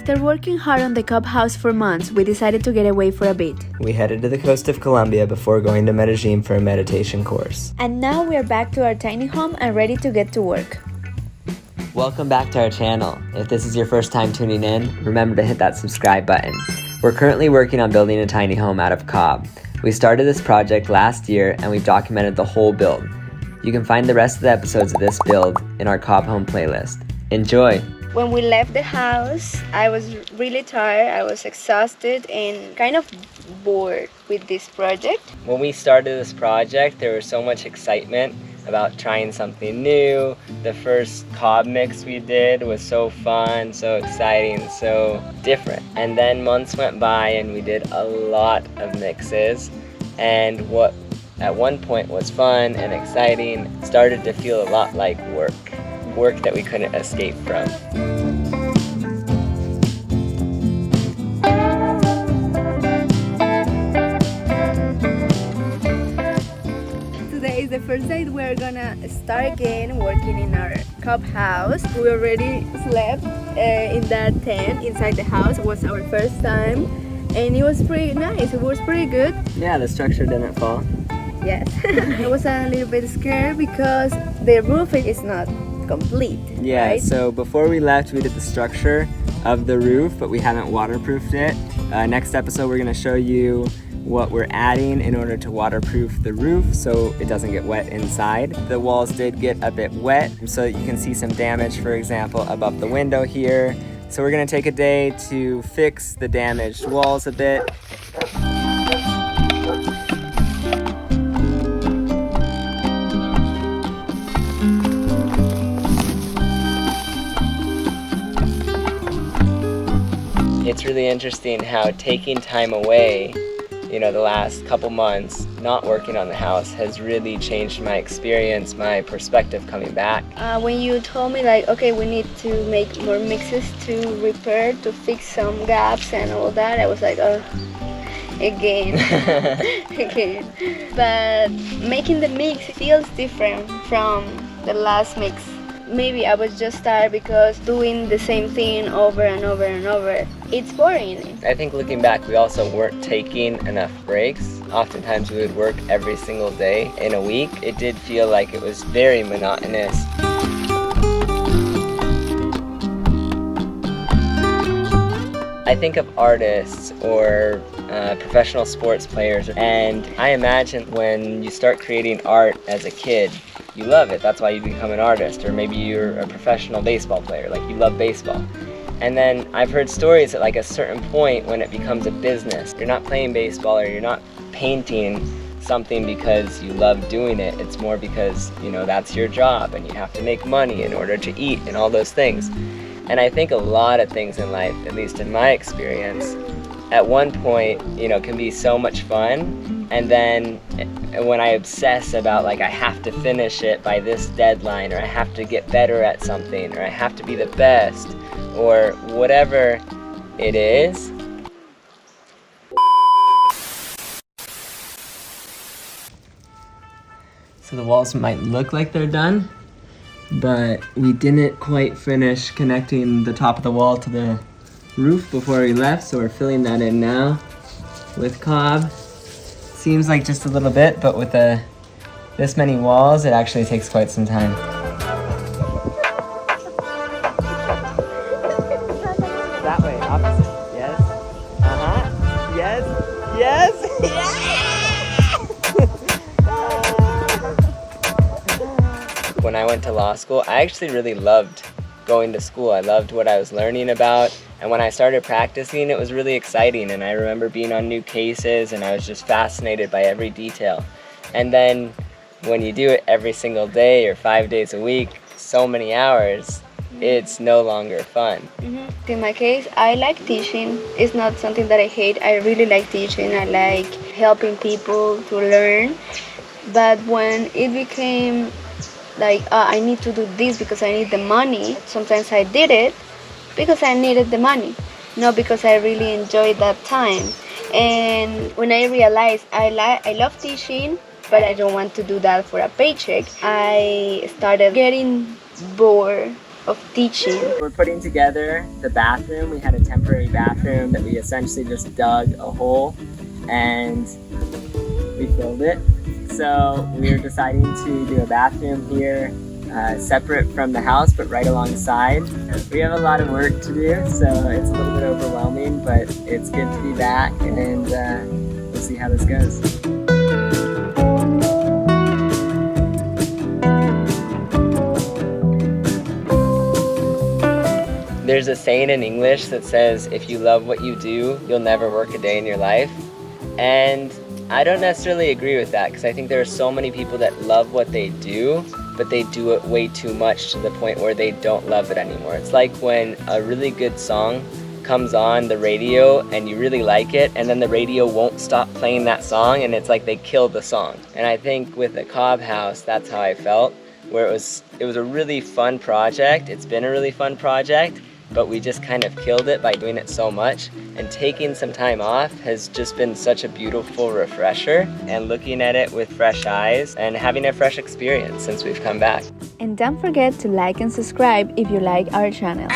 After working hard on the Cub house for months, we decided to get away for a bit. We headed to the coast of Colombia before going to Medellin for a meditation course. And now we are back to our tiny home and ready to get to work. Welcome back to our channel. If this is your first time tuning in, remember to hit that subscribe button. We're currently working on building a tiny home out of cob. We started this project last year and we've documented the whole build. You can find the rest of the episodes of this build in our Cob Home playlist. Enjoy! When we left the house, I was really tired, I was exhausted and kind of bored with this project. When we started this project, there was so much excitement about trying something new. The first cob mix we did was so fun, so exciting, so different. And then months went by and we did a lot of mixes, and what at one point was fun and exciting started to feel a lot like work that we couldn't escape from. Today is the first day we're gonna start again working in our Cub house. We already slept in that tent inside the house. It was our first time and it was pretty nice. It was pretty good. Yeah, the structure didn't fall. Yes. I was a little bit scared because the roof is not complete. Yeah, right? So before we left, we did the structure of the roof, but we haven't waterproofed it. Next episode, we're gonna show you what we're adding in order to waterproof the roof so it doesn't get wet inside. The walls did get a bit wet, so you can see some damage, for example, above the window here. So we're gonna take a day to fix the damaged walls a bit. It's really interesting how taking time away, the last couple months, not working on the house, has really changed my experience, my perspective coming back. When you told me like, okay, we need to make more mixes to repair, to fix some gaps and all that, I was like, oh, again. Again. But making the mix feels different from the last mix. Maybe I was just tired because doing the same thing over and over and over, it's boring. I think looking back, we also weren't taking enough breaks. Oftentimes we would work every single day in a week. It did feel like it was very monotonous. I think of artists or professional sports players, and I imagine when you start creating art as a kid, you love it. That's why you become an artist. Or maybe you're a professional baseball player, like you love baseball. And then I've heard stories at like a certain point when it becomes a business. You're not playing baseball or you're not painting something because you love doing it. It's more because, that's your job and you have to make money in order to eat and all those things. And I think a lot of things in life, at least in my experience, at one point, can be so much fun, and then when I obsess about like I have to finish it by this deadline, or I have to get better at something, or I have to be the best, or whatever it is. So the walls might look like they're done, but we didn't quite finish connecting the top of the wall to the roof before we left, so we're filling that in now with cob. Seems like just a little bit, but with this many walls, it actually takes quite some time. That way, opposite. Yes. Uh-huh. Yes. Yes. Yeah! When I went to law school, I actually really loved going to school. I loved what I was learning about. And when I started practicing, it was really exciting. And I remember being on new cases and I was just fascinated by every detail. And then when you do it every single day or 5 days a week, so many hours, it's no longer fun. Mm-hmm. In my case, I like teaching. It's not something that I hate. I really like teaching. I like helping people to learn. But when it became like, I need to do this because I need the money, sometimes I did it because I needed the money, not because I really enjoyed that time. And when I realized I love teaching, but I don't want to do that for a paycheck, I started getting bored of teaching. We're putting together the bathroom. We had a temporary bathroom that we essentially just dug a hole and we filled it. So we're deciding to do a bathroom here, separate from the house, but right alongside. We have a lot of work to do, so it's a little bit overwhelming, but it's good to be back, and we'll see how this goes. There's a saying in English that says, if you love what you do, you'll never work a day in your life. And I don't necessarily agree with that, because I think there are so many people that love what they do, but they do it way too much to the point where they don't love it anymore. It's like when a really good song comes on the radio and you really like it, and then the radio won't stop playing that song, and it's like they killed the song. And I think with the Cobb House, that's how I felt, where it was a really fun project. It's been a really fun project, but we just kind of killed it by doing it so much. And taking some time off has just been such a beautiful refresher, and looking at it with fresh eyes and having a fresh experience since we've come back. And don't forget to like and subscribe if you like our channel.